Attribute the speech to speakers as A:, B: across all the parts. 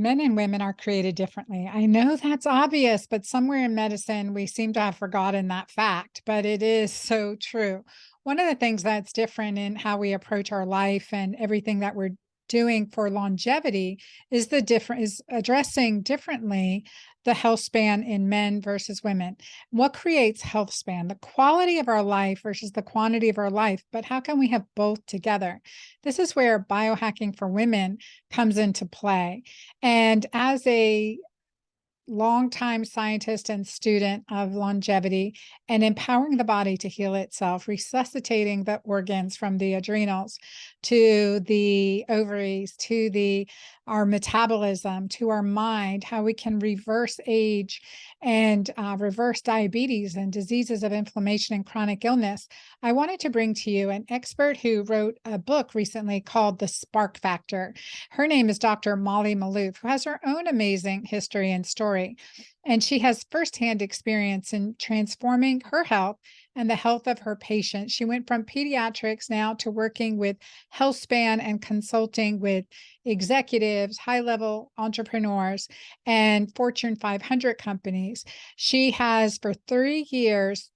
A: Men and women are created differently. I know that's obvious, but somewhere in medicine, we seem to have forgotten that fact, but it is so true. One of the things that's different in how we approach our life and everything that we're doing for longevity is addressing differently the health span in men versus women. What creates health span? The quality of our life versus the quantity of our life, but how can we have both together? This is where biohacking for women comes into play. And as a longtime scientist and student of longevity and empowering the body to heal itself, resuscitating the organs from the adrenals to the ovaries, to our metabolism, to our mind, how we can reverse age and reverse diabetes and diseases of inflammation and chronic illness. I wanted to bring to you an expert who wrote a book recently called The Spark Factor. Her name is Dr. Molly Maloof, who has her own amazing history and story. And she has firsthand experience in transforming her health and the health of her patients. She went from pediatrics now to working with health span and consulting with executives, high-level entrepreneurs, and Fortune 500 companies. She has for 3 years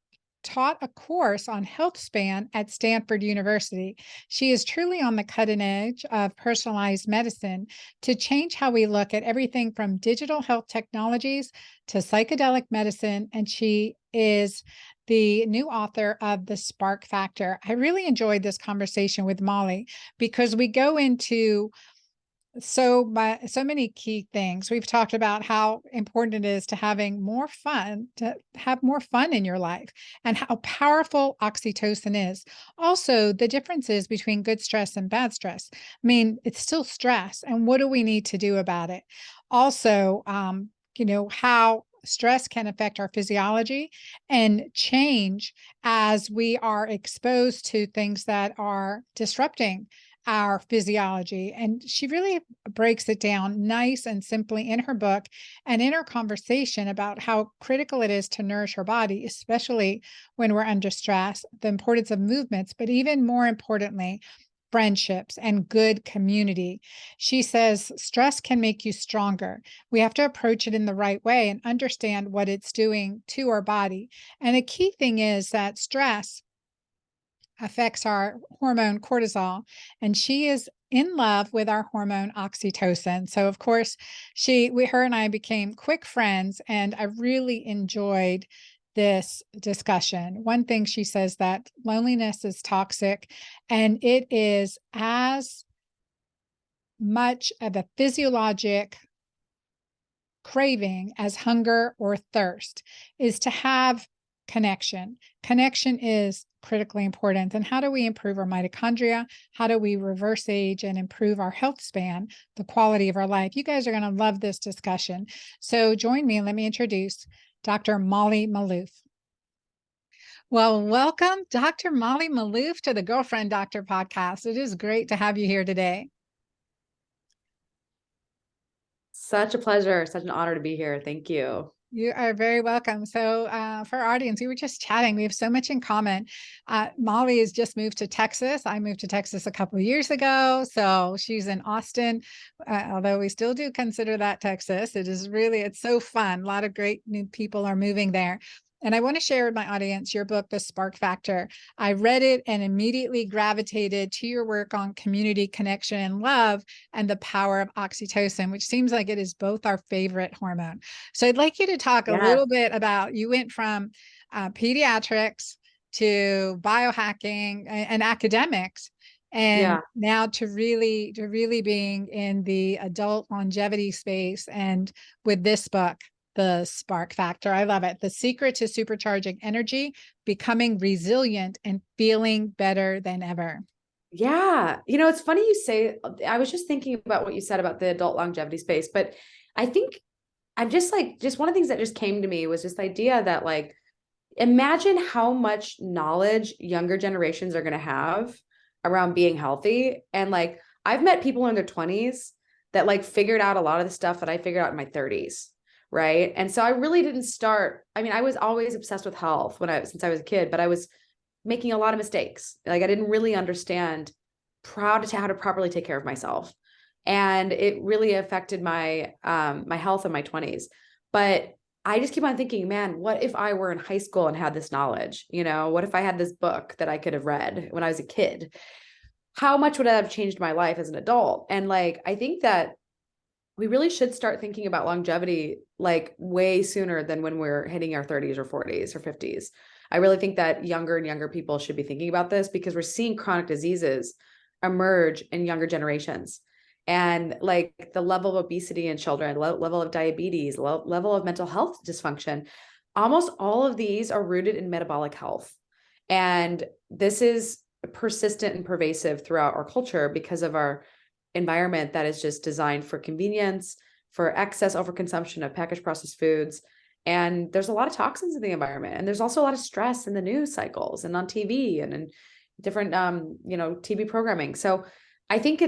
A: taught a course on health span at Stanford University. She is truly on the cutting edge of personalized medicine to change how we look at everything from digital health technologies to psychedelic medicine. And she is the new author of The Spark Factor. I really enjoyed this conversation with Molly because we go into so many key things. We've talked about how important it is to have more fun in your life and how powerful oxytocin is. Also, the differences between good stress and bad stress. I mean, it's still stress, and what do we need to do about it? Also, how stress can affect our physiology and change as we are exposed to things that are disrupting our physiology. And she really breaks it down nice and simply in her book and in her conversation about how critical it is to nourish her body, especially when we're under stress, the importance of movements, but even more importantly, friendships and good community. She says stress can make you stronger. We have to approach it in the right way and understand what it's doing to our body. And a key thing is that stress affects our hormone cortisol, and she is in love with our hormone oxytocin. So of course, her and I became quick friends, and I really enjoyed this discussion. One thing she says that loneliness is toxic, and it is as much of a physiologic craving as hunger or thirst is to have connection. Connection is critically important. And how do we improve our mitochondria? How do we reverse age and improve our health span, the quality of our life? You guys are going to love this discussion. So join me and let me introduce Dr. Molly Maloof. Well, welcome, Dr. Molly Maloof, to the Girlfriend Doctor podcast. It is great to have you here today.
B: Such a pleasure. Such an honor to be here. Thank you.
A: You are very welcome. So for our audience, we were just chatting. We have so much in common. Molly has just moved to Texas. I moved to Texas a couple of years ago. So she's in Austin, although we still do consider that Texas. It's so fun. A lot of great new people are moving there. And I want to share with my audience your book, The Spark Factor. I read it and immediately gravitated to your work on community connection and love and the power of oxytocin, which seems like it is both our favorite hormone. So I'd like you to talk a little bit about, you went from pediatrics to biohacking and academics, and now to really being in the adult longevity space, and with this book, The Spark Factor. I love it. The secret to supercharging energy, becoming resilient, and feeling better than ever.
B: Yeah. It's funny you say, I was just thinking about what you said about the adult longevity space, but I think I'm just one of the things that just came to me was this idea that imagine how much knowledge younger generations are going to have around being healthy. And I've met people in their 20s that figured out a lot of the stuff that I figured out in my 30s. Right. And so I really didn't start. I mean, I was always obsessed with health since I was a kid, but I was making a lot of mistakes. I didn't really understand how to properly take care of myself. And it really affected my, my health in my 20s. But I just keep on thinking, man, what if I were in high school and had this knowledge? You know, what if I had this book that I could have read when I was a kid? How much would that have changed my life as an adult? And like, I think that we really should start thinking about longevity like way sooner than when we're hitting our 30s or 40s or 50s. I really think that younger and younger people should be thinking about this because we're seeing chronic diseases emerge in younger generations. And like the level of obesity in children, level of diabetes, level of mental health dysfunction, almost all of these are rooted in metabolic health. And this is persistent and pervasive throughout our culture because of our environment that is just designed for convenience, for excess overconsumption of packaged processed foods. And there's a lot of toxins in the environment. And there's also a lot of stress in the news cycles and on TV and in different, TV programming. So I think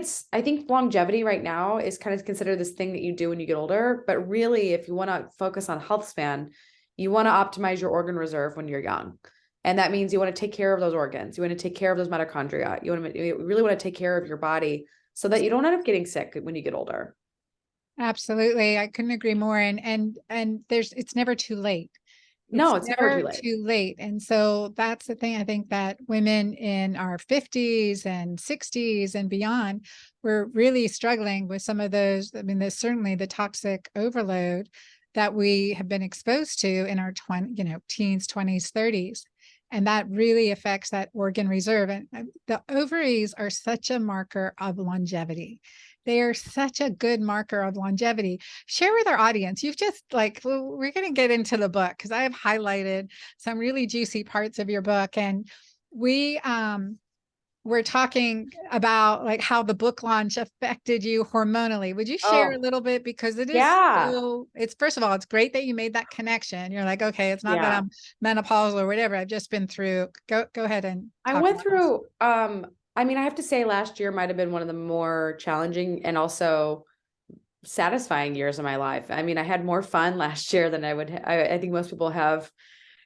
B: longevity right now is kind of considered this thing that you do when you get older. But really, if you want to focus on health span, you want to optimize your organ reserve when you're young. And that means you want to take care of those organs. You want to take care of those mitochondria. You really want to take care of your body so that you don't end up getting sick when you get older.
A: Absolutely. I couldn't agree more. And it's never too late. It's
B: No, it's never too
A: never
B: late.
A: too late. And so that's the thing. I think that women in our 50s and 60s and beyond, we're really struggling with some of those. I mean, there's certainly the toxic overload that we have been exposed to in our teens, 20s, 30s. And that really affects that organ reserve. And the ovaries are such a marker of longevity. They are such a good marker of longevity. Share with our audience. You've just we're going to get into the book because I have highlighted some really juicy parts of your book. And we're talking about like how the book launch affected you hormonally. Would you share a
B: Oh,
A: little bit? Because
B: yeah.
A: it's first of all, it's great that you made that connection. You're like, okay, it's not that
B: Yeah.
A: I'm menopausal or whatever. I've just been through. Go ahead and
B: I
A: talk
B: went
A: about this.
B: through, I mean, I have to say last year might have been one of the more challenging and also satisfying years of my life. I mean, I had more fun last year than I think most people have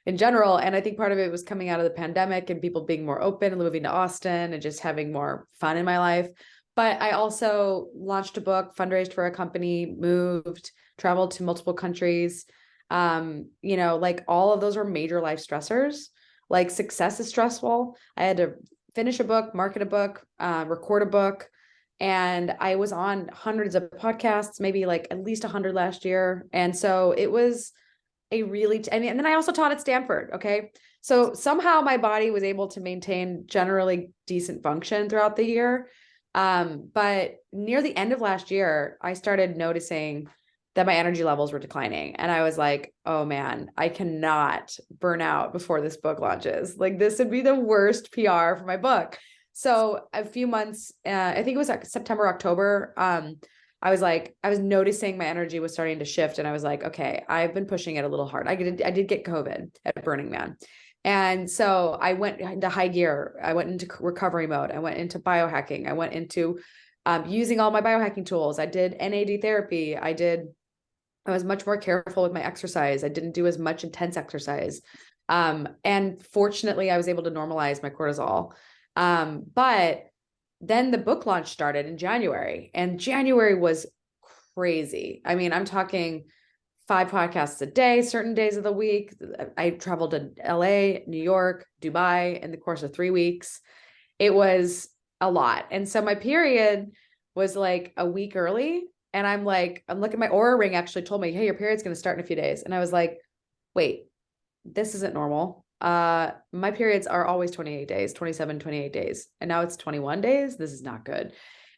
B: in general. And I think part of it was coming out of the pandemic and people being more open and moving to Austin and just having more fun in my life. But I also launched a book, fundraised for a company, moved, traveled to multiple countries. Like all of those are major life stressors. Like success is stressful. I had to finish a book, market a book, record a book. And I was on hundreds of podcasts, maybe like at least 100 last year. And so it was and then I also taught at Stanford. Okay. So somehow my body was able to maintain generally decent function throughout the year. But near the end of last year, I started noticing that my energy levels were declining. And I was like, oh man, I cannot burn out before this book launches. Like this would be the worst PR for my book. So a few months, I think it was like September, October. I was noticing my energy was starting to shift. And I was like, okay, I've been pushing it a little hard. I did get COVID at Burning Man. And so I went into high gear. I went into recovery mode. I went into biohacking. I went into using all my biohacking tools. I did NAD therapy. I was much more careful with my exercise. I didn't do as much intense exercise. And fortunately, I was able to normalize my cortisol. But then the book launch started in January, and January was crazy. I mean, I'm talking 5 podcasts a day, certain days of the week. I traveled to LA, New York, Dubai in the course of 3 weeks. It was a lot. And so my period was like a week early. And I'm looking, my Aura ring actually told me, hey, your period's going to start in a few days. And I was like, wait, this isn't normal. My periods are always 28 days, 27, 28 days. And now it's 21 days. This is not good.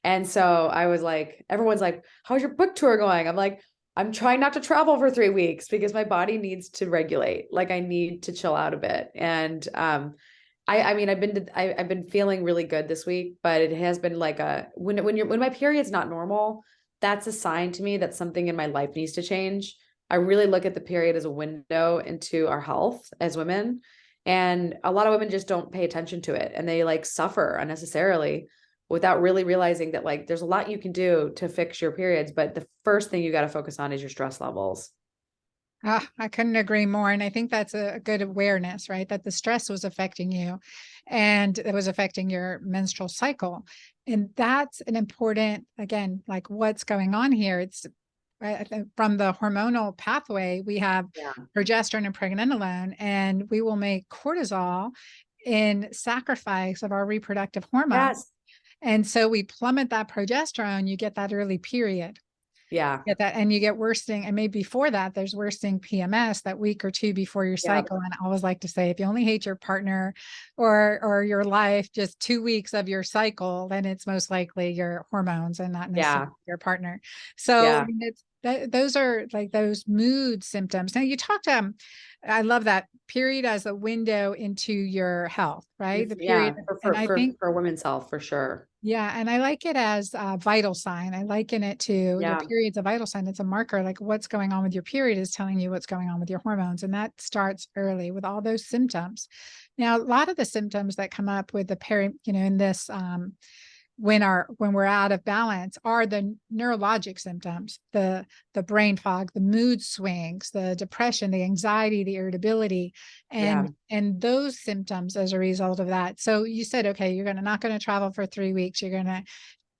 B: And so I was like, everyone's like, how's your book tour going? I'm like, I'm trying not to travel for 3 weeks because my body needs to regulate. Like I need to chill out a bit. And, I mean, I've been feeling really good this week, but it has been like when my period's not normal, that's a sign to me that something in my life needs to change. I really look at the period as a window into our health as women. And a lot of women just don't pay attention to it and they like suffer unnecessarily without really realizing that like there's a lot you can do to fix your periods. But the first thing you got to focus on is your stress levels.
A: I couldn't agree more. And I think that's a good awareness, right? That the stress was affecting you and it was affecting your menstrual cycle. And that's an important, again, like what's going on here. It's right, I think from the hormonal pathway, we have
B: Yeah.
A: progesterone and pregnenolone, and we will make cortisol in sacrifice of our reproductive hormone.
B: Yes.
A: And so we plummet that progesterone, you get that early period.
B: Yeah.
A: Get that, and you get worsening, and maybe before that, there's worsening PMS that week or two before your
B: Yeah.
A: cycle. And I always like to say, if you only hate your partner or your life just 2 weeks of your cycle, then it's most likely your hormones and not necessarily
B: Yeah.
A: your partner. So I
B: Yeah.
A: mean, it's those are like those mood symptoms. Now you talked I love that period as a window into your health, right? The
B: Yeah.
A: period, and I think
B: For women's health, for sure.
A: yeah, and I like it as a vital sign. I liken it to your
B: Yeah.
A: period's a vital sign. It's a marker, like what's going on with your period is telling you what's going on with your hormones. And that starts early with all those symptoms. Now, a lot of the symptoms that come up with the in this when we're out of balance are the neurologic symptoms, the brain fog, the mood swings, the depression, the anxiety, the irritability,
B: Yeah.
A: and those symptoms as a result of that. So you said, okay, you're not going to travel for 3 weeks. You're going to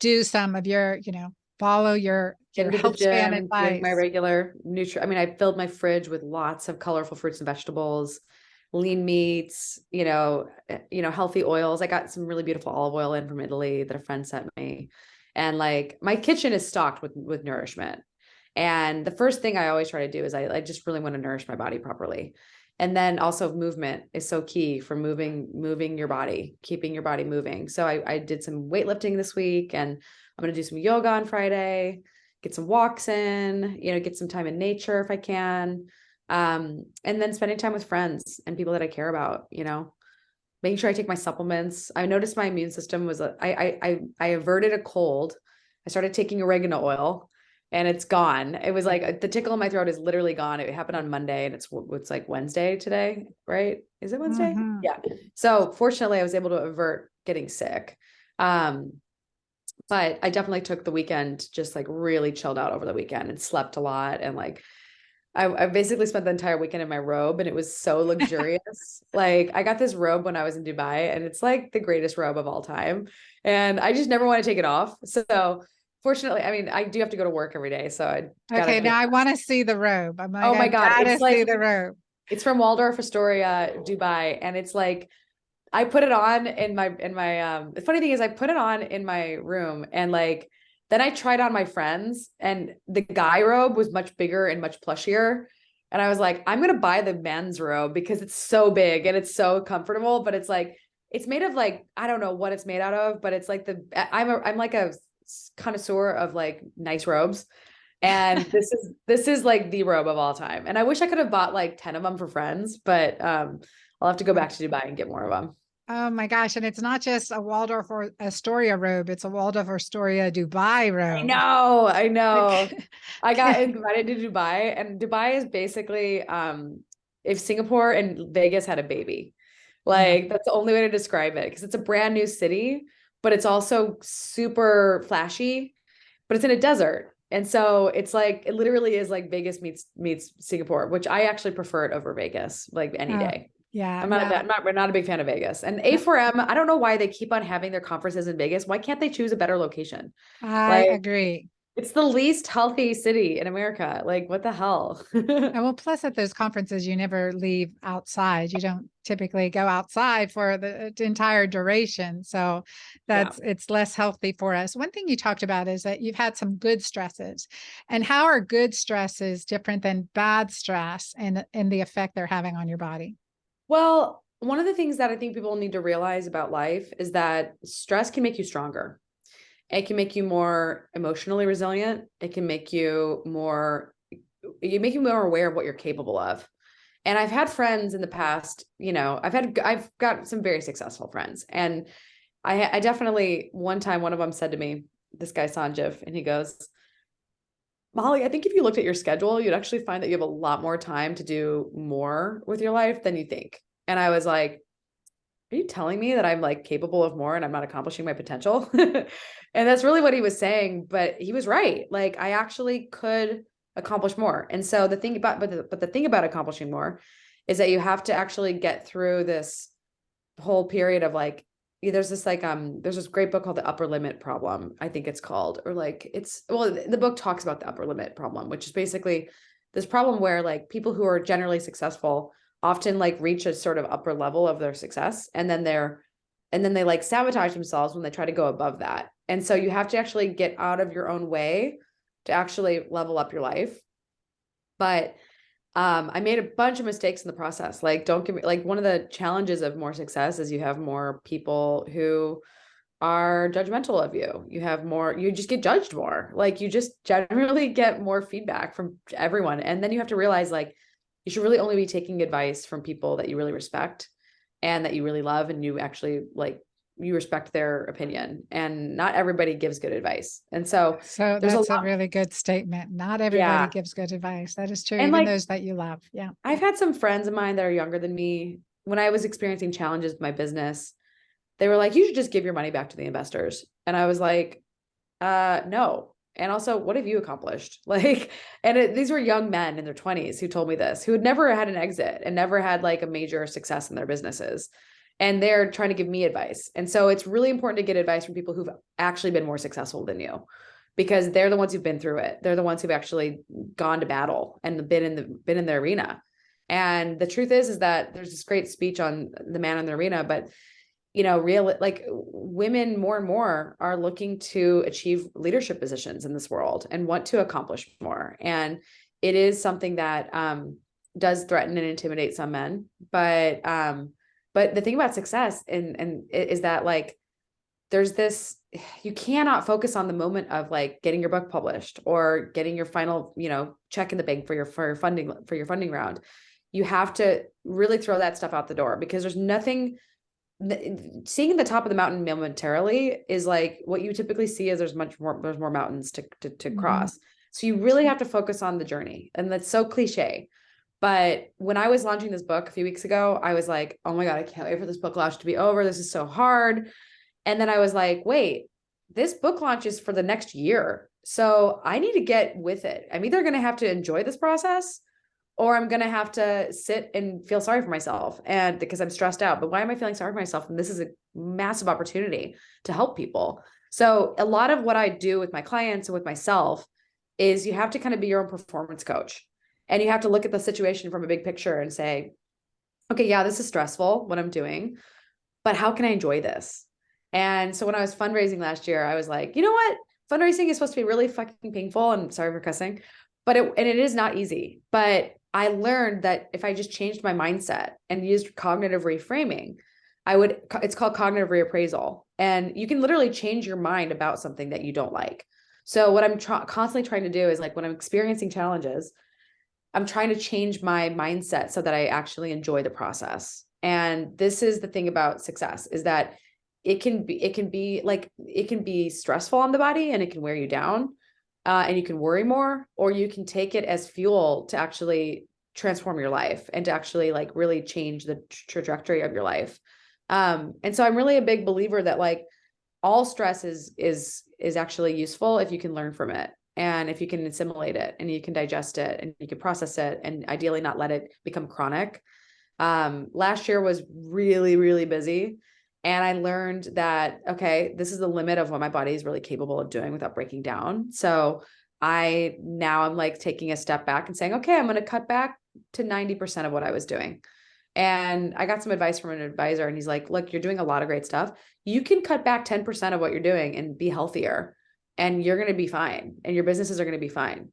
A: do some of your, follow your
B: Into the
A: health span
B: gym, doing my
A: advice.
B: regular I mean, I filled my fridge with lots of colorful fruits and vegetables, lean meats, healthy oils. I got some really beautiful olive oil in from Italy that a friend sent me. And like my kitchen is stocked with nourishment. And the first thing I always try to do is I just really want to nourish my body properly. And then also movement is so key for moving your body, keeping your body moving. So I did some weightlifting this week, and I'm going to do some yoga on Friday, get some walks in, get some time in nature if I can. And then spending time with friends and people that I care about, making sure I take my supplements. I noticed my immune system was, I averted a cold. I started taking oregano oil and it's gone. It was like the tickle in my throat is literally gone. It happened on Monday and it's like Wednesday today, right? Is it Wednesday?
A: Mhm.
B: Yeah. So fortunately I was able to avert getting sick. But I definitely took the weekend, just like really chilled out over the weekend and slept a lot. And like, I basically spent the entire weekend in my robe and it was so luxurious. Like I got this robe when I was in Dubai and it's like the greatest robe of all time. And I just never want to take it off. So fortunately, I mean, I do have to go to work every day. So I
A: Okay,
B: gotta,
A: now I want to see the robe. I'm like,
B: oh my
A: I've
B: God,
A: got to
B: it's
A: see
B: like,
A: the robe.
B: it's from Waldorf Astoria, Dubai. And it's like, I put it on the funny thing is I put it on in my room and like then I tried on my friends and the guy robe was much bigger and much plushier. And I was like, I'm gonna buy the men's robe because it's so big and it's so comfortable, but it's like it's made of like I don't know what it's made out of, but it's like I'm like a connoisseur of like nice robes. And this is like the robe of all time. And I wish I could have bought like 10 of them for friends, but I'll have to go back to Dubai and get more of them.
A: Oh my gosh. And it's not just a Waldorf or Astoria robe, it's a Waldorf Astoria Dubai
B: I
A: robe.
B: know, I know.
A: Like,
B: I got invited to Dubai, and Dubai is basically if Singapore and Vegas had a baby.
A: yeah.
B: Like that's the only way to describe it because it's a brand new city, but it's also super flashy, but it's in a desert. And so it's like it literally is like Vegas meets Singapore, which I actually prefer it over Vegas, like any
A: Oh,
B: yeah.
A: yeah.
B: I'm not a
A: No,
B: bad, not, we're not a big fan of Vegas. And
A: no,
B: A4M, I don't know why they keep on having their conferences in Vegas. Why can't they choose a better location?
A: I
B: Like
A: agree.
B: it's the least healthy city in America. Like, what the hell?
A: And well, plus at those conferences, you never leave outside. You don't typically go outside for the entire duration. So
B: Yeah.
A: it's less healthy for us. One thing you talked about is that you've had some good stresses. And how are good stresses different than bad stress and the effect they're having on your body?
B: Well, one of the things that I think people need to realize about life is that stress can make you stronger. It can make you more emotionally resilient. It can make you make you more aware of what you're capable of. And I've had friends in the past, I've got some very successful friends. And I definitely, one time, one of them said to me, this guy Sanjiv, and he goes, Molly, I think if you looked at your schedule, you'd actually find that you have a lot more time to do more with your life than you think. And I was like, are you telling me that I'm like capable of more and I'm not accomplishing my potential? And that's really what he was saying, but he was right. Like I actually could accomplish more. And so the thing about, but the thing about accomplishing more is that you have to actually get through this whole period of like, there's this like, there's this great book called The Upper Limit Problem, I think it's called, or like it's, well, the book talks about the upper limit problem, which is basically this problem where like people who are generally successful often like reach a sort of upper level of their success. And then they like sabotage themselves when they try to go above that. And so you have to actually get out of your own way to actually level up your life. But I made a bunch of mistakes in the process. Like, don't give me, like, one of the challenges of more success is you have more people who are judgmental of you. You have more, you just get judged more. Like, you just generally get more feedback from everyone. And then you have to realize, like, you should really only be taking advice from people that you really respect and that you really love, and you actually like, you respect their opinion, and not everybody gives good advice. And so
A: So
B: there's a
A: that's a
B: lot.
A: really good statement. Not everybody
B: Yeah.
A: gives good advice. That is true,
B: And
A: even
B: like,
A: those that you love. Yeah.
B: I've had some friends of mine that are younger than me. When I was experiencing challenges with my business, they were like, you should just give your money back to the investors. And I was like, no. And also, what have you accomplished? Like, and these were young men in their 20s who told me this, who had never had an exit and never had like a major success in their businesses. And they're trying to give me advice. And so it's really important to get advice from people who've actually been more successful than you, because they're the ones who've been through it. They're the ones who've actually gone to battle and been in the arena. And the truth is that there's this great speech on the man in the arena, but you know, real, like, women more and more are looking to achieve leadership positions in this world and want to accomplish more. And it is something that does threaten and intimidate some men. But the thing about success and is that like, there's this, you cannot focus on the moment of like getting your book published or getting your final, you know, check in the bank for your funding round. You have to really throw that stuff out the door, because there's nothing, seeing the top of the mountain momentarily is like what you typically see is there's more mountains to cross. So you really have to focus on the journey. And that's so cliche. But when I was launching this book a few weeks ago, I was like, oh my God, I can't wait for this book launch to be over. This is so hard. And then I was like, wait, this book launch is for the next year. So I need to get with it. I'm either going to have to enjoy this process, or I'm going to have to sit and feel sorry for myself, and because I'm stressed out. But why am I feeling sorry for myself? And this is a massive opportunity to help people. So a lot of what I do with my clients and with myself is you have to kind of be your own performance coach, and you have to look at the situation from a big picture and say, okay, yeah, this is stressful what I'm doing, but how can I enjoy this? And so when I was fundraising last year, I was like, you know what? Fundraising is supposed to be really fucking painful. And sorry for cussing, but it is not easy. But I learned that if I just changed my mindset and used cognitive reframing, it's called cognitive reappraisal. And you can literally change your mind about something that you don't like. So what I'm constantly trying to do is, like, when I'm experiencing challenges, I'm trying to change my mindset so that I actually enjoy the process. And this is the thing about success, is that it can be stressful on the body, and it can wear you down, and you can worry more, or you can take it as fuel to actually transform your life and to actually like really change the trajectory of your life. And so I'm really a big believer that like all stress is actually useful if you can learn from it, and if you can assimilate it, and you can digest it, and you can process it, and ideally not let it become chronic. Last year was really, really busy. And I learned that, okay, this is the limit of what my body is really capable of doing without breaking down. So I'm like taking a step back and saying, okay, I'm going to cut back to 90% of what I was doing. And I got some advice from an advisor, and he's like, look, you're doing a lot of great stuff. You can cut back 10% of what you're doing and be healthier, and you're going to be fine, and your businesses are going to be fine.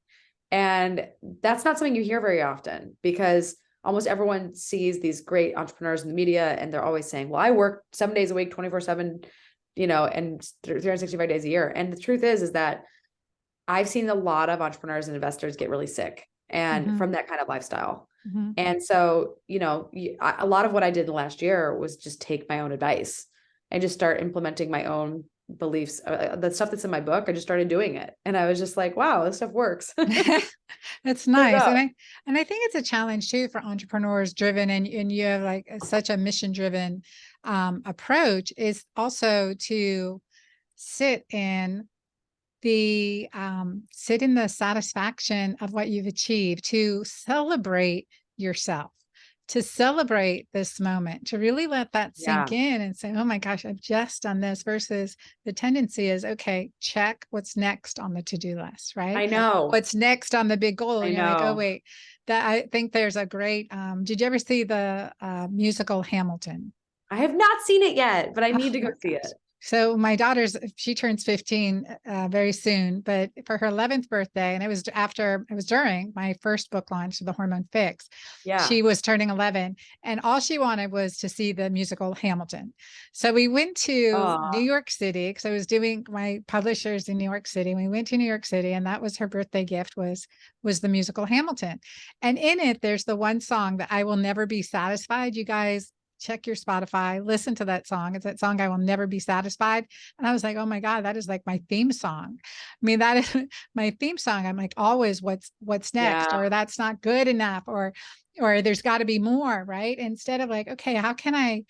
B: And that's not something you hear very often, because almost everyone sees these great entrepreneurs in the media, and they're always saying, well, I work 7 days a week, 24/7, you know, and 365 days a year. And the truth is that I've seen a lot of entrepreneurs and investors get really sick and
A: Mm-hmm.
B: from that kind of lifestyle.
A: Mm-hmm.
B: And so, you know, a lot of what I did last year was just take my own advice and just start implementing my own beliefs. The stuff that's in my book, I just started doing it. And I was just like, wow, this stuff works.
A: That's
B: Turns
A: nice.
B: out.
A: And I think it's a challenge too for entrepreneurs driven, and you have like such a mission driven approach, is also to sit in sit in the satisfaction of what you've achieved, to celebrate yourself, to celebrate this moment, to really let that sink
B: Yeah.
A: in and say, oh my gosh, I've just done this, versus the tendency is, okay, check what's next on the to-do list, right?
B: I know.
A: What's next on the big goal?
B: I
A: And you're like, oh,
B: know.
A: wait, that I think there's a great, did you ever see the musical Hamilton?
B: I have not seen it yet, but I
A: Oh
B: need to go
A: my
B: see
A: gosh.
B: it.
A: So my daughter's, she turns 15 very soon, but for her 11th birthday, and it was during my first book launch, The Hormone Fix.
B: Yeah.
A: She was turning 11, and all she wanted was to see the musical Hamilton. So we went to New
B: Oh,
A: York City because I was doing my publishers in New York City. We went to New York City, and that was her birthday gift, was the musical Hamilton. And in it, there's the one song that I will never be satisfied. You guys, check your Spotify, listen to that song. It's that song, I Will Never Be Satisfied. And I was like, oh my God, that is like my theme song. I mean, that is my theme song. I'm like, always what's next,
B: yeah.
A: or that's not good enough, or there's got to be more, right? Instead of like, okay, how can I,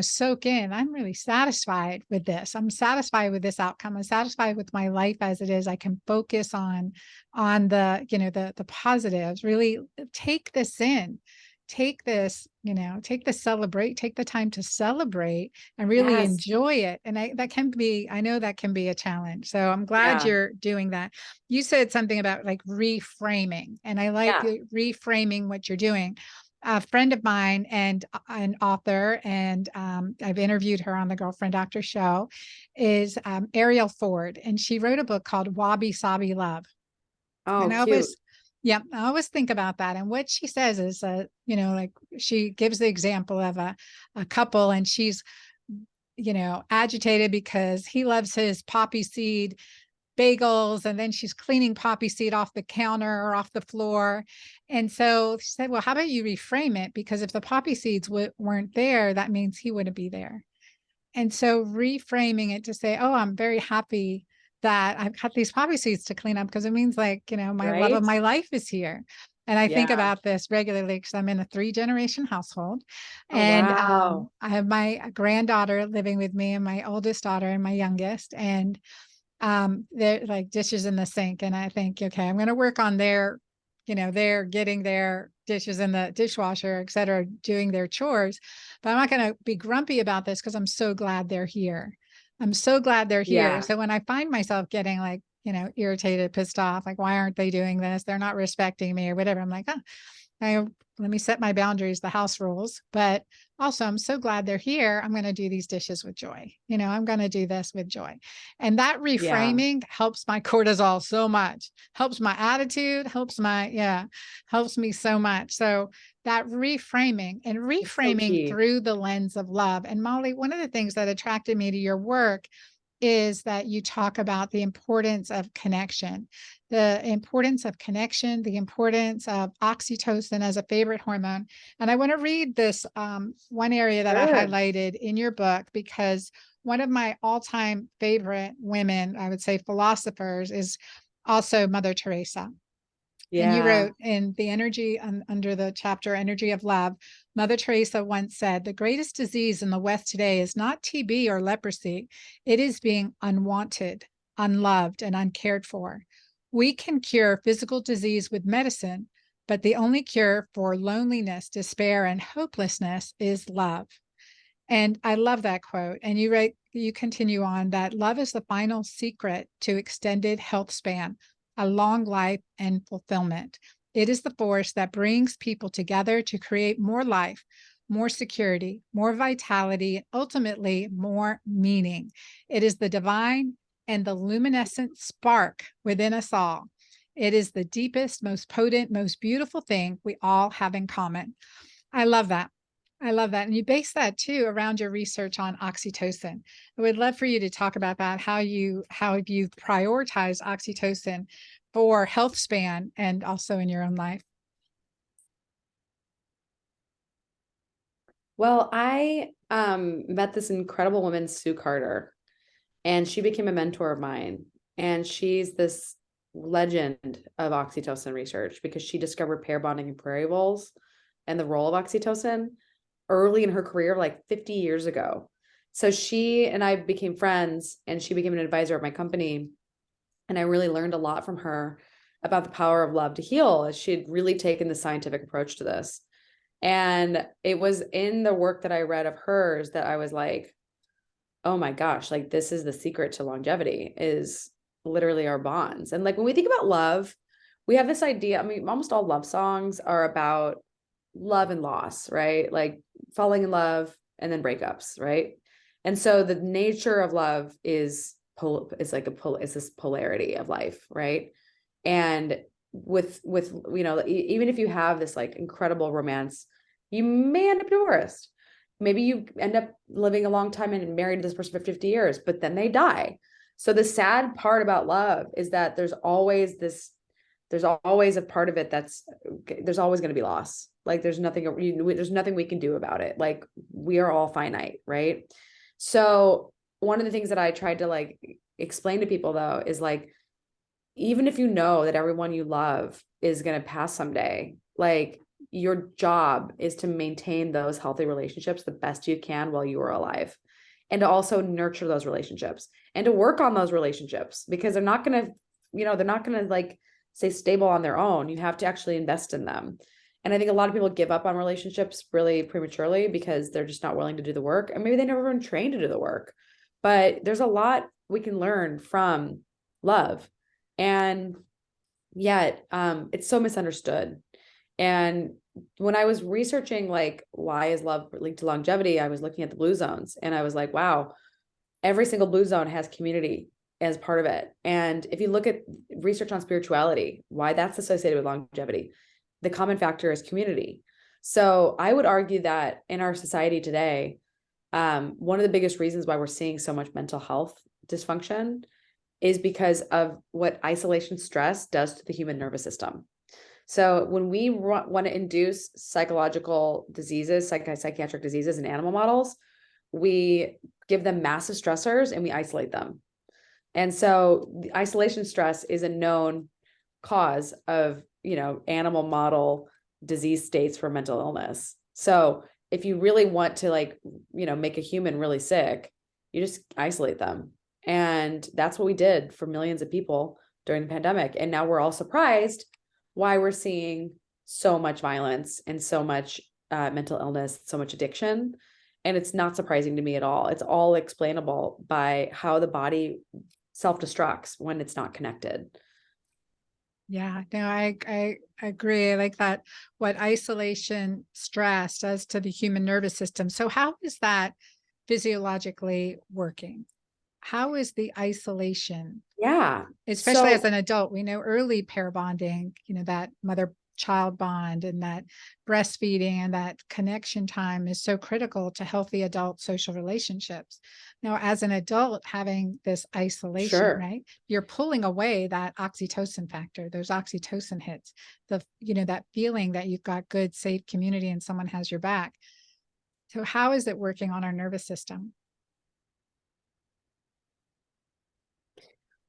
A: soak in, I'm really satisfied with this. I'm satisfied with this outcome. I'm satisfied with my life as it is. I can focus on the, the positives, really take this in, take this, take the celebrate, take the time to celebrate and really
B: Yes.
A: enjoy it. And I know that can be a challenge. So I'm glad
B: Yeah.
A: you're doing that. You said something about like reframing, and I like
B: Yeah.
A: reframing what you're doing. A friend of mine and an author, and I've interviewed her on the Girlfriend Doctor show, is Ariel Ford, and she wrote a book called Wabi Sabi Love.
B: Oh,
A: And
B: cute.
A: I always think about that. And what she says is, like she gives the example of a couple, and she's, agitated because he loves his poppy seed bagels, and then she's cleaning poppy seed off the counter or off the floor. And so she said, well, how about you reframe it? Because if the poppy seeds weren't there, that means he wouldn't be there. And so reframing it to say, oh, I'm very happy that I've got these poppy seeds to clean up, because it means, like, my love of
B: Right?
A: my life is here. And I think
B: Yeah.
A: about this regularly because I'm in a 3-generation household.
B: Oh,
A: And
B: wow.
A: I have my granddaughter living with me, and my oldest daughter and my youngest. And they're like dishes in the sink, and I think, okay, I'm going to work on they're getting their dishes in the dishwasher, et cetera, doing their chores, but I'm not going to be grumpy about this because I'm so glad they're here. I'm so glad they're here.
B: Yeah.
A: So when I find myself getting like, irritated, pissed off, like, why aren't they doing this? They're not respecting me or whatever. I'm like, oh, I let me set my boundaries, the house rules, but also I'm so glad they're here. I'm going to do these dishes with joy. I'm going to do this with joy. And that
B: Yeah.
A: reframing helps my cortisol so much, helps my attitude, helps me so much. So that reframing, and
B: It's so
A: reframing
B: key.
A: through the lens of love. And Molly, one of the things that attracted me to your work is that you talk about the importance of connection, the importance of oxytocin as a favorite hormone. And I want to read this one area that I
B: Sure.
A: highlighted in your book, because one of my all-time favorite women, I would say philosophers, is also Mother Teresa. And you
B: Yeah.
A: wrote in the energy under the chapter Energy of Love, Mother Teresa once said, the greatest disease in the West today is not TB or leprosy. It is being unwanted, unloved, and uncared for. We can cure physical disease with medicine, but the only cure for loneliness, despair, and hopelessness is love. And I love that quote. And you continue on that love is the final secret to extended health span, a long life, and fulfillment. It is the force that brings people together to create more life, more security, more vitality, and ultimately more meaning. It is the divine and the luminescent spark within us all. It is the deepest, most potent, most beautiful thing we all have in common. I love that. I love that. And you base that too around your research on oxytocin. I would love for you to talk about that, how you've prioritized oxytocin for health span and also in your own life.
B: Well, I met this incredible woman, Sue Carter, and she became a mentor of mine. And she's this legend of oxytocin research because she discovered pair bonding in prairie voles and the role of oxytocin early in her career, like 50 years ago. So she and I became friends, and she became an advisor of my company. And I really learned a lot from her about the power of love to heal, as she'd really taken the scientific approach to this. And it was in the work that I read of hers that I was like, oh my gosh, like this is the secret to longevity, is literally our bonds. And like when we think about love, we have this idea. I mean, almost all love songs are about love and loss, right? Like falling in love and then breakups, right? And so the nature of love is it's this polarity of life, right? And with even if you have this like incredible romance, you may end up divorced. Maybe you end up living a long time and married to this person for 50 years, but then they die. So the sad part about love is that there's always a part of it there's always going to be loss. Like there's nothing we can do about it. Like we are all finite, right? So one of the things that I tried to like explain to people though is like, even if you know that everyone you love is going to pass someday, like your job is to maintain those healthy relationships the best you can while you are alive, and to also nurture those relationships and to work on those relationships, because they're not going to like stay stable on their own. You have to actually invest in them. And I think a lot of people give up on relationships really prematurely because they're just not willing to do the work, and maybe they never been trained to do the work. But there's a lot we can learn from love. And yet it's so misunderstood. And when I was researching like why is love linked to longevity, I was looking at the blue zones and I was like, wow, every single blue zone has community as part of it. And if you look at research on spirituality, why that's associated with longevity, the common factor is community. So I would argue that in our society today, one of the biggest reasons why we're seeing so much mental health dysfunction is because of what isolation stress does to the human nervous system. So when we want to induce psychological diseases, psychiatric diseases in animal models, we give them massive stressors and we isolate them. And so the isolation stress is a known cause of, animal model disease states for mental illness. So if you really want to make a human really sick, you just isolate them. And that's what we did for millions of people during the pandemic. And now we're all surprised why we're seeing so much violence and so much mental illness, so much addiction. And it's not surprising to me at all. It's all explainable by how the body self-destructs when it's not connected.
A: Yeah, no, I agree. I like that, what isolation stress does to the human nervous system. So how is that physiologically working? How is the isolation,
B: Yeah.
A: especially as
B: So
A: an adult? We know early pair bonding, that mother child bond and that breastfeeding and that connection time is so critical to healthy adult social relationships. Now, as an adult having this isolation,
B: sure.
A: right? You're pulling away that oxytocin factor, those oxytocin hits, that feeling that you've got good, safe community and someone has your back. So how is it working on our nervous system?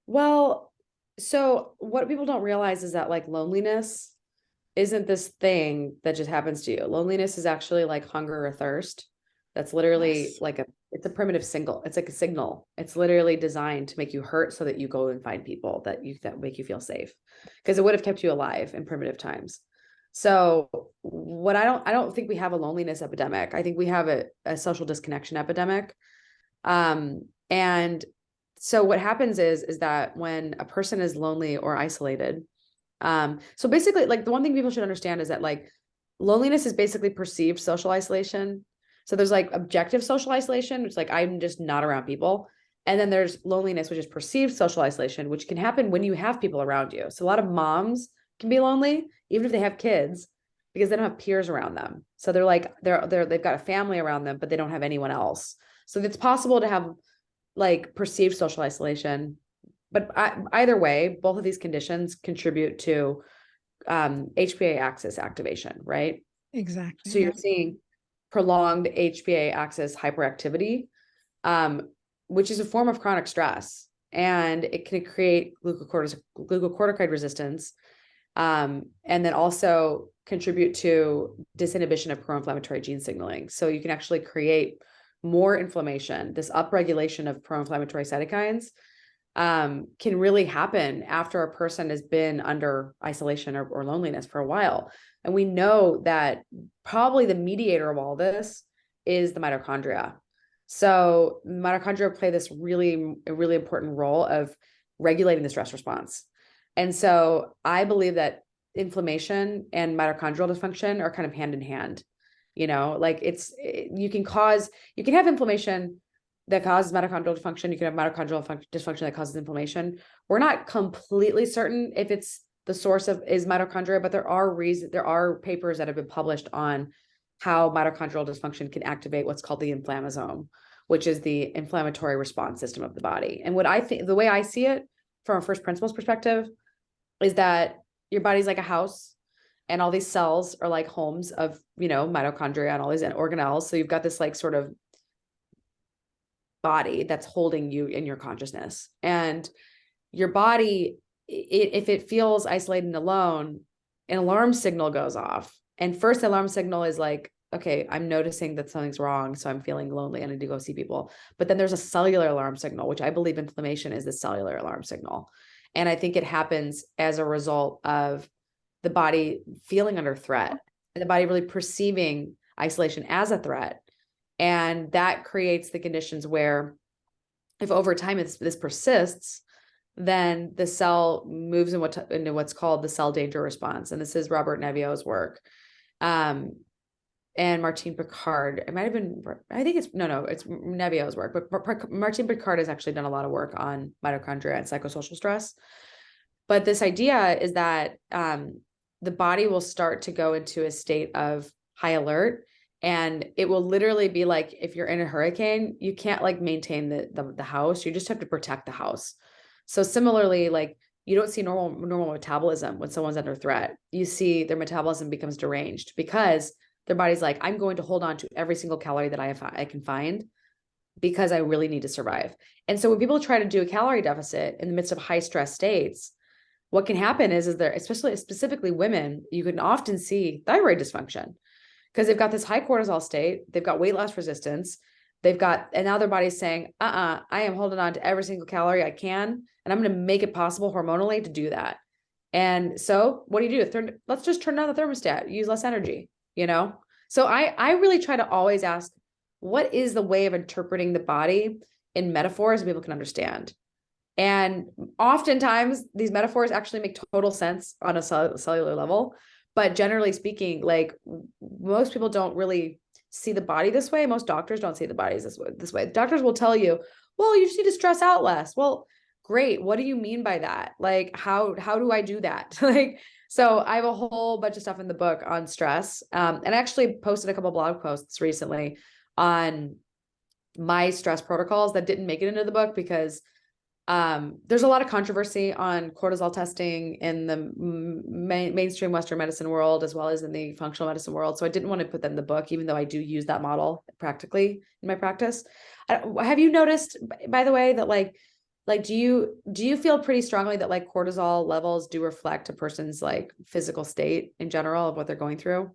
B: Well, so what people don't realize is that like loneliness isn't this thing that just happens to you. Loneliness is actually like hunger or thirst. That's literally
A: Yes.
B: like it's a primitive signal. It's like a signal. It's literally designed to make you hurt so that you go and find people that make you feel safe, because it would have kept you alive in primitive times. So what I don't think we have a loneliness epidemic. I think we have a social disconnection epidemic. And so what happens is that when a person is lonely or isolated, so basically, like the one thing people should understand is that like loneliness is basically perceived social isolation. So there's like objective social isolation, which is like I'm just not around people. And then there's loneliness, which is perceived social isolation, which can happen when you have people around you. So a lot of moms can be lonely, even if they have kids, because they don't have peers around them. So they're like they've got a family around them, but they don't have anyone else. So it's possible to have like perceived social isolation, but either way, both of these conditions contribute to HPA axis activation, right?
A: Exactly.
B: So you're
A: Yeah.
B: seeing prolonged HPA axis hyperactivity, which is a form of chronic stress, and it can create glucocorticoid resistance, and then also contribute to disinhibition of pro-inflammatory gene signaling. So you can actually create more inflammation, this upregulation of pro-inflammatory cytokines, can really happen after a person has been under isolation or loneliness for a while. And we know that probably the mediator of all this is the mitochondria. So mitochondria play this really important role of regulating the stress response. And so I believe that inflammation and mitochondrial dysfunction are kind of hand in hand. Like you can have inflammation that causes mitochondrial dysfunction. You can have mitochondrial dysfunction that causes inflammation. We're not completely certain if it's the source of is mitochondria, but there are papers that have been published on how mitochondrial dysfunction can activate what's called the inflammasome, which is the inflammatory response system of the body. And what I think, the way I see it from a first principles perspective, is that your body's like a house, and all these cells are like homes of, mitochondria and all these organelles. So you've got this like sort of body that's holding you in your consciousness. And your body, if it feels isolated and alone, an alarm signal goes off. And first, the alarm signal is like, okay, I'm noticing that something's wrong, so I'm feeling lonely. I need to go see people. But then there's a cellular alarm signal, which I believe inflammation is the cellular alarm signal. And I think it happens as a result of the body feeling under threat and the body really perceiving isolation as a threat. And that creates the conditions where, if over time this persists, then the cell moves into what's called the cell danger response. And this is Robert Nevio's work. And Martine Picard, it might have been, I think it's Nevio's work, but Martine Picard has actually done a lot of work on mitochondria and psychosocial stress. But this idea is that the body will start to go into a state of high alert, and it will literally be like, if you're in a hurricane, you can't like maintain the house. You just have to protect the house. So similarly, like you don't see normal metabolism when someone's under threat. You see their metabolism becomes deranged because their body's like, I'm going to hold on to every single calorie that I can find because I really need to survive. And so when people try to do a calorie deficit in the midst of high stress states, what can happen is there, specifically women, you can often see thyroid dysfunction because they've got this high cortisol state, they've got weight loss resistance, and now their body's saying, I am holding on to every single calorie I can, and I'm going to make it possible hormonally to do that. And so what do? Let's just turn down the thermostat, use less energy, So I really try to always ask, what is the way of interpreting the body in metaphors that people can understand? And oftentimes these metaphors actually make total sense on a cellular level. But generally speaking, like most people don't really see the body this way. Most doctors don't see the bodies this way. Doctors will tell you, well, you just need to stress out less. Well, great. What do you mean by that? Like, how do I do that? So I have a whole bunch of stuff in the book on stress. And I actually posted a couple blog posts recently on my stress protocols that didn't make it into the book because there's a lot of controversy on cortisol testing in the mainstream Western medicine world, as well as in the functional medicine world. So I didn't want to put that in the book, even though I do use that model practically in my practice. Have you noticed, by the way, that like, do you feel pretty strongly that like cortisol levels do reflect a person's like physical state in general of what they're going through?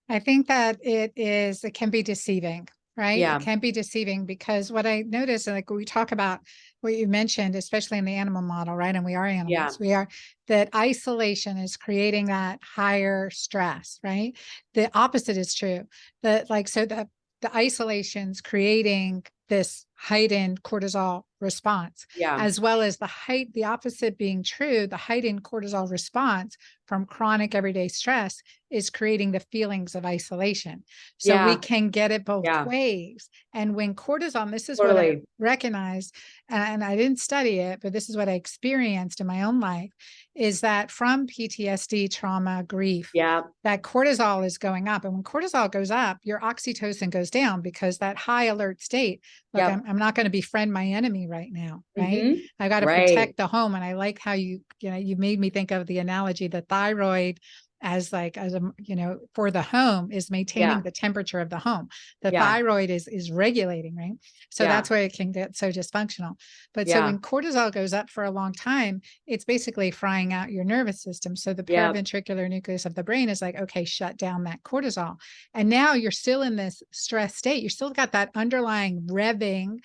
A: I think that it can be deceiving, right?
B: Yeah.
A: It can be deceiving because what I notice, like we talk about what you mentioned, especially in the animal model, right? And we are animals.
B: Yeah.
A: That isolation is creating that higher stress, right? The opposite is true. The isolation's creating this heightened cortisol response,
B: Yeah.
A: as well as the opposite being true, the heightened cortisol response from chronic everyday stress is creating the feelings of isolation. So we can get it both ways. And when cortisol, this is what I recognized, and I didn't study it, but this is what I experienced in my own life, is that from PTSD, trauma, grief, that cortisol is going up. And when cortisol goes up, your oxytocin goes down because that high alert state, look, I'm not going to befriend my enemy right now, right? I got to protect the home. And I like how you made me think of the analogy, the thyroid as for the home is maintaining the temperature of the home. The thyroid is regulating, right? So that's why it can get so dysfunctional. But so when cortisol goes up for a long time, it's basically frying out your nervous system. So the paraventricular nucleus of the brain is like, okay, shut down that cortisol. And now you're still in this stress state. You still got that underlying revving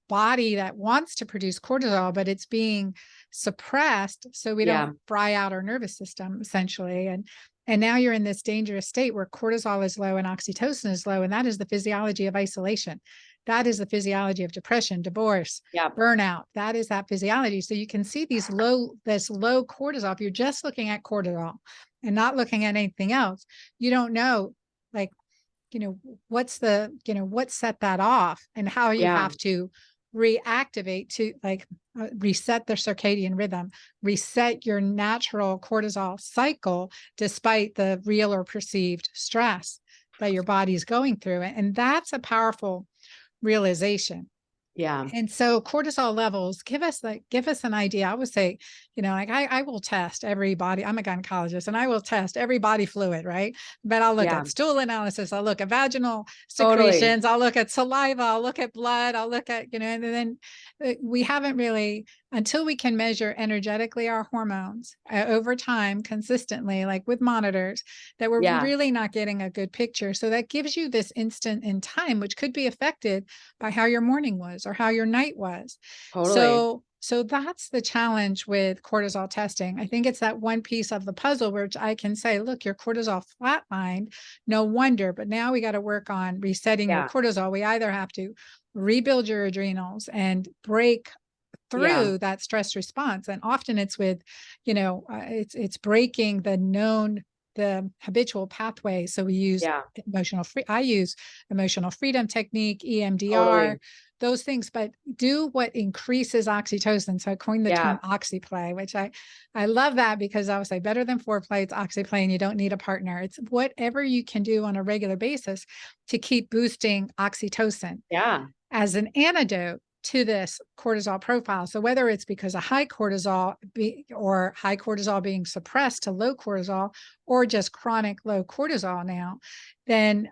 A: body that wants to produce cortisol, but it's being suppressed so we
B: Yeah.
A: don't fry out our nervous system essentially. And now you're in this dangerous state where cortisol is low and oxytocin is low, and that is the physiology of isolation. That is the physiology of depression, divorce,
B: Yeah.
A: burnout. That is that physiology. So you can see this low cortisol. If you're just looking at cortisol and not looking at anything else, you don't know, like, what's what set that off and how you
B: Yeah.
A: have to reactivate to reset the circadian rhythm, reset your natural cortisol cycle, despite the real or perceived stress that your body is going through. And that's a powerful realization.
B: Yeah.
A: And so cortisol levels give us an idea. I would say, I will test every body. I'm a gynecologist and I will test every body fluid, right? But I'll look
B: Yeah.
A: at stool analysis. I'll look at vaginal
B: Totally.
A: secretions. I'll look at saliva. I'll look at blood. I'll look at, and then we haven't really, until we can measure energetically our hormones over time, consistently, like with monitors, that we're
B: Yeah.
A: really not getting a good picture. So that gives you this instant in time, which could be affected by how your morning was or how your night was.
B: Totally.
A: So that's the challenge with cortisol testing. I think it's that one piece of the puzzle which I can say, look, your cortisol flatlined, no wonder, but now we got to work on resetting your
B: Yeah.
A: cortisol. We either have to rebuild your adrenals and break
B: Yeah.
A: through that stress response. And often it's with, it's breaking the habitual pathway. So we use
B: Yeah.
A: I use emotional freedom technique, EMDR,
B: Totally.
A: those things, but do what increases oxytocin. So I coined the
B: Yeah.
A: term oxyplay, which I love that, because I would say better than foreplay, it's oxyplay, and you don't need a partner. It's whatever you can do on a regular basis to keep boosting oxytocin
B: Yeah.
A: as an antidote to this cortisol profile. So whether it's because of high cortisol or high cortisol being suppressed to low cortisol, or just chronic low cortisol now, then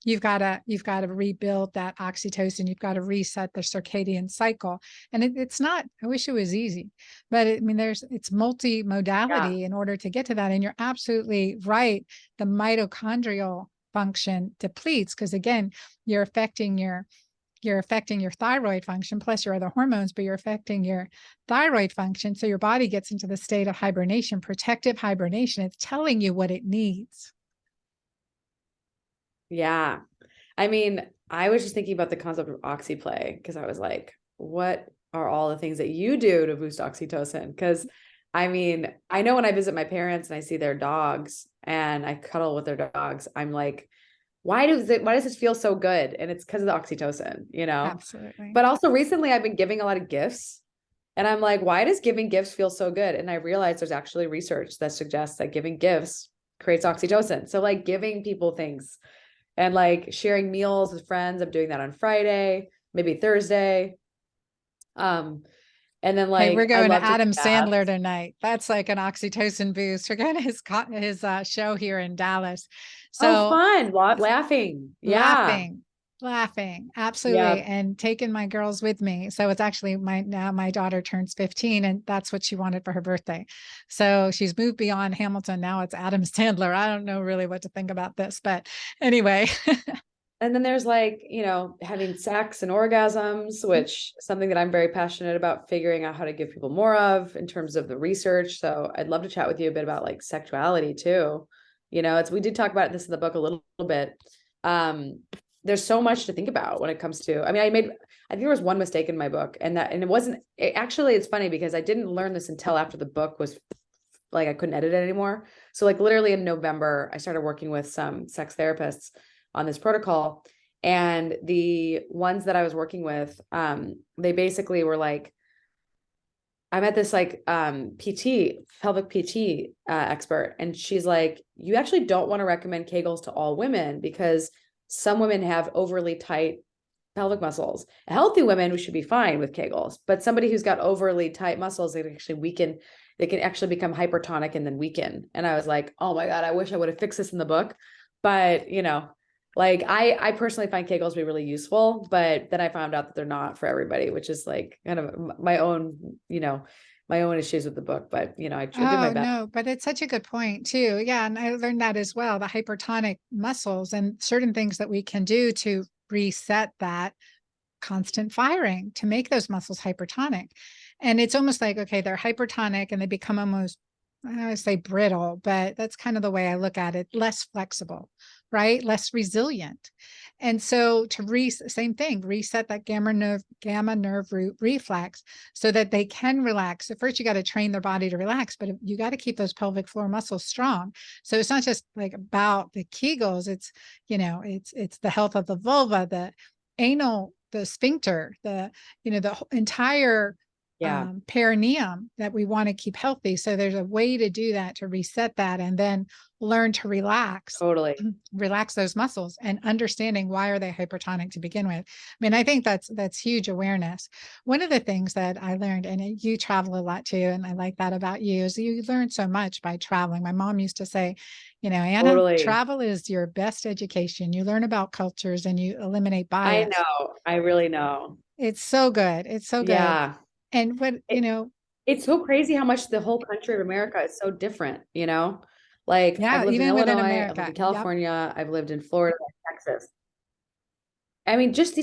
A: you've got to rebuild that oxytocin. You've got to reset the circadian cycle. And it's not, I wish it was easy, but it's
B: Yeah.
A: multi-modality in order to get to that. And you're absolutely right. The mitochondrial function depletes, because again, you're affecting your thyroid function, plus your other hormones, but you're affecting your thyroid function. So your body gets into the state of hibernation, protective hibernation. It's telling you what it needs.
B: Yeah. I mean, I was just thinking about the concept of oxyplay, because I was like, what are all the things that you do to boost oxytocin? Because I mean, I know when I visit my parents and I see their dogs and I cuddle with their dogs, I'm like, why does this feel so good? And it's because of the oxytocin,
A: Absolutely.
B: But also recently I've been giving a lot of gifts, and I'm like, why does giving gifts feel so good? And I realized there's actually research that suggests that giving gifts creates oxytocin. So like giving people things and like sharing meals with friends. I'm doing that on Friday, maybe Thursday. And then
A: Hey, we're
B: like I
A: going to
B: love taking
A: Adam Sandler
B: baths.
A: tonight. That's like an oxytocin boost. We're going to his show here in Dallas.
B: Oh,
A: So
B: fun. Laughing. Yeah.
A: laughing, absolutely,
B: Yeah.
A: and taking my girls with me. So it's actually my daughter turns 15, and that's what she wanted for her birthday. So she's moved beyond Hamilton. Now it's Adam Sandler. I don't know really what to think about this, but anyway.
B: And then there's like, having sex and orgasms, which is something that I'm very passionate about figuring out how to give people more of in terms of the research. So I'd love to chat with you a bit about like sexuality too. We did talk about this in the book a little bit. There's so much to think about when it comes to, I think there was one mistake in my book, and it's funny because I didn't learn this until after the book was like, I couldn't edit it anymore. So like literally in November, I started working with some sex therapists on this protocol. And the ones that I was working with, they basically were like, I met this like PT, pelvic PT expert, and she's like, you actually don't want to recommend Kegels to all women because some women have overly tight pelvic muscles. Healthy women should be fine with Kegels, but somebody who's got overly tight muscles, they can actually weaken, they can actually become hypertonic and then weaken. And I was like, oh my God, I wish I would have fixed this in the book. But like I personally find Kegels to be really useful, but then I found out that they're not for everybody, which is like kind of my own, my own issues with the book. But I did my
A: Oh,
B: best.
A: no, but it's such a good point too. Yeah, and I learned that as well, the hypertonic muscles and certain things that we can do to reset that constant firing to make those muscles hypertonic. And it's almost like, okay, they're hypertonic and they become almost, I would say brittle, but that's kind of the way I look at it, less flexible, right? Less resilient. And so to same thing, reset that gamma nerve root reflex so that they can relax. So first you got to train their body to relax, but you got to keep those pelvic floor muscles strong. So it's not just like about the Kegels, it's, it's the health of the vulva, the anal, the sphincter, the entire
B: Yeah,
A: perineum that we want to keep healthy. So there's a way to do that, to reset that, and then learn to
B: totally.
A: relax those muscles, and understanding why are they hypertonic to begin with. I mean, I think that's huge awareness. One of the things that I learned, and you travel a lot too, and I like that about you, is you learn so much by traveling. My mom used to say, Anna,
B: Totally.
A: travel is your best education. You learn about cultures and you eliminate
B: I
A: bias.
B: know. I really know.
A: It's so good. It's so good.
B: Yeah.
A: And what,
B: It, it's so crazy how much the whole country of America is so different, you know? Like I've
A: yeah,
B: lived in
A: even within
B: Illinois, I've lived
A: America.
B: in
A: Yep.
B: California, I've lived in Florida, Texas. I mean, just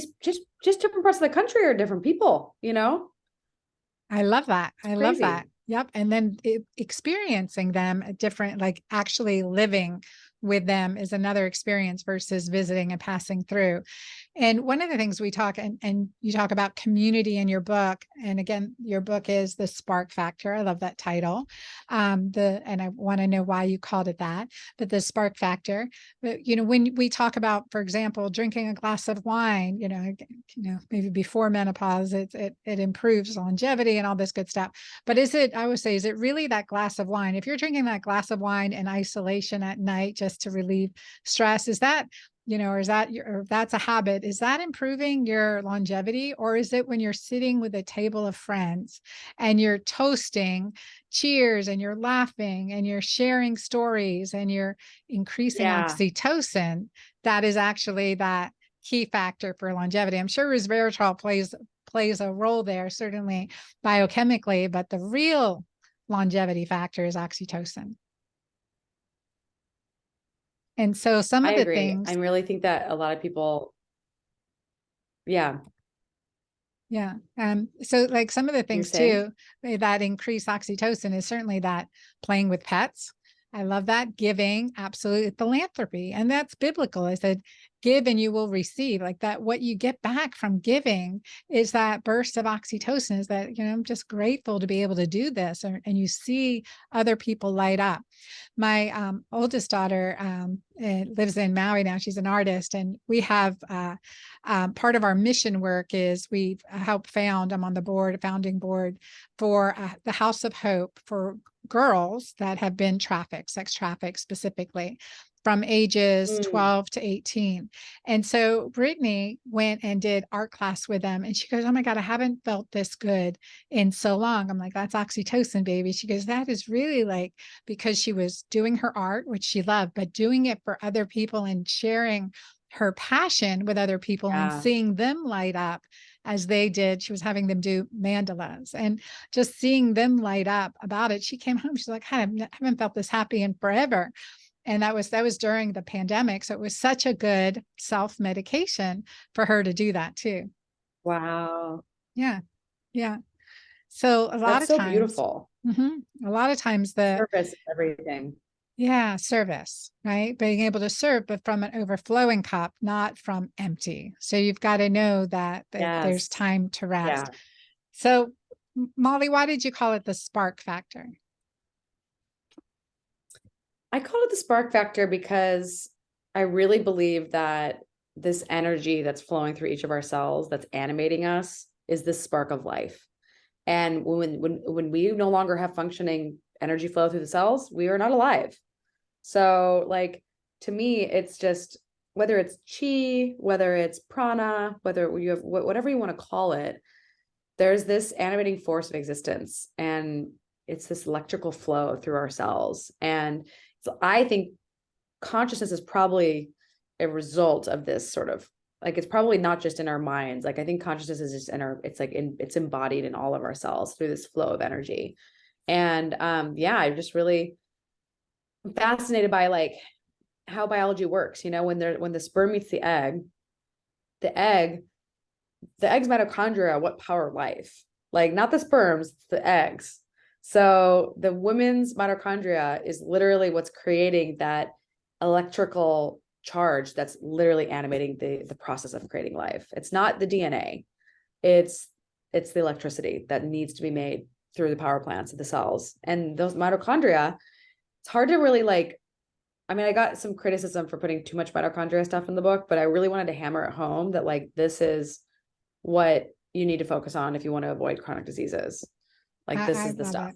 B: different parts of the country are different people, you know?
A: I love that.
B: It's
A: I love that.
B: crazy.
A: Yep. And then experiencing them at different, like actually living with them is another experience versus visiting and passing through. And one of the things we talk, and you talk about community in your book. And again, your book is The Spark Factor. I love that title. And I want to know why you called it that, but the spark factor. But when we talk about, for example, drinking a glass of wine, maybe before menopause, it improves longevity and all this good stuff. But I would say, is it really that glass of wine? If you're drinking that glass of wine in isolation at night just to relieve stress, is that, or is that or if that's a habit, is that improving your longevity? Or is it when you're sitting with a table of friends and you're toasting cheers and you're laughing and you're sharing stories and you're increasing
B: Yeah,
A: oxytocin, that is actually that key factor for longevity? I'm sure resveratrol plays a role there, certainly biochemically, but the real longevity factor is oxytocin. And so some
B: I
A: of the
B: agree. I
A: things,
B: really think that a lot of people, yeah,
A: yeah. So like some of the
B: you're
A: things
B: saying?
A: too that increase oxytocin is certainly that playing with pets. I love that. Giving, absolutely. Philanthropy. And that's biblical. I said, give and you will receive. Like that, what you get back from giving is that burst of oxytocin, is that, I'm just grateful to be able to do this. And you see other people light up. My oldest daughter lives in Maui now. She's an artist, and we have part of our mission work is we've helped found. I'm on the founding board for the House of Hope for girls that have been trafficked, sex trafficked specifically, from ages
B: Mm,
A: 12 to 18. And so Brittany went and did art class with them. And she goes, "Oh my God, I haven't felt this good in so long." I'm like, "That's oxytocin, baby." She goes, "That is really like," because she was doing her art, which she loved, but doing it for other people and sharing her passion with other people and
B: yeah.
A: seeing them light up as they did. She was having them do mandalas and just seeing them light up about it. She came home, she's like, "I haven't felt this happy in forever." And that was during the pandemic. So it was such a good self-medication for her to do that too.
B: Wow.
A: Yeah. Yeah. So a lot
B: That's
A: of
B: so
A: times,
B: beautiful.
A: a lot of times
B: Service is everything.
A: yeah, service, right? Being able to serve, but from an overflowing cup, not from empty. So you've got to know that there's
B: Yes.
A: time to rest.
B: Yeah.
A: So Molly, why did you call it the spark factor?
B: I call it the spark factor because I really believe that this energy that's flowing through each of our cells that's animating us is the spark of life. And when we no longer have functioning energy flow through the cells, we are not alive. So like to me, it's just whether it's chi, whether it's prana, whether you have whatever you want to call it, there's this animating force of existence, and it's this electrical flow through our cells. And so I think consciousness is probably a result of this sort of, like, it's probably not just in our minds. Like I think consciousness is just in our, it's like it's embodied in all of our cells through this flow of energy. And yeah, I'm just really fascinated by like how biology works. When the sperm meets the egg the eggs mitochondria what power life, like not the sperms, it's the eggs. So the women's mitochondria is literally what's creating that electrical charge that's literally animating the process of creating life. It's not the DNA, it's the electricity that needs to be made through the power plants of the cells. And those mitochondria, it's hard to really like, I mean, I got some criticism for putting too much mitochondria stuff in the book, but I really wanted to hammer at home that like this is what you need to focus on if you want to avoid chronic diseases. Like this
A: I
B: is the
A: love
B: stuff.
A: it.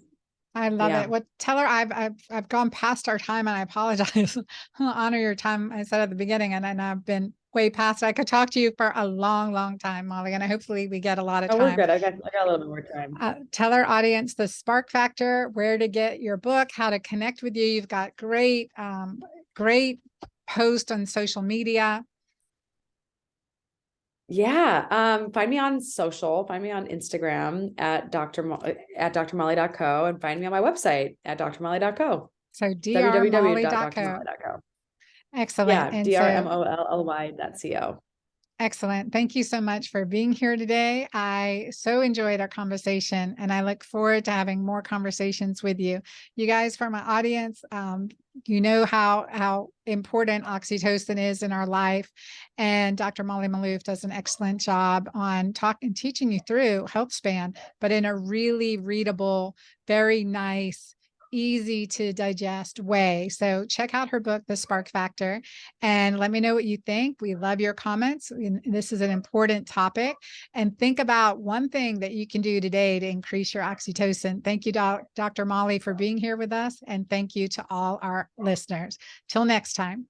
A: I love
B: Yeah.
A: it. What tell her I've gone past our time and I apologize. Honor your time. I said at the beginning, and I've been way past. I could talk to you for a long, long time, Molly, and hopefully we get a lot of
B: Oh, we're
A: time.
B: good. I got a little bit more time.
A: Tell our audience the spark factor, where to get your book, how to connect with you. You've got great posts on social media.
B: Yeah. Find me on social, find me on Instagram at at drmolly.co, and find me on my website at drmolly.co.
A: So drmolly.co.
B: www.drmolly.co.
A: Excellent.
B: Yeah,
A: And so
B: drmolly.co.
A: excellent. Thank you so much for being here today. I so enjoyed our conversation, and I look forward to having more conversations with you. You guys, for my audience, you know how important oxytocin is in our life, and Dr. Molly Maloof does an excellent job on teaching you through health span, but in a really readable, very nice, easy to digest way. So check out her book, The Spark Factor, and let me know what you think. We love your comments. This is an important topic. And think about one thing that you can do today to increase your oxytocin. Thank you, Dr. Molly, for being here with us. And thank you to all our listeners. Till next time.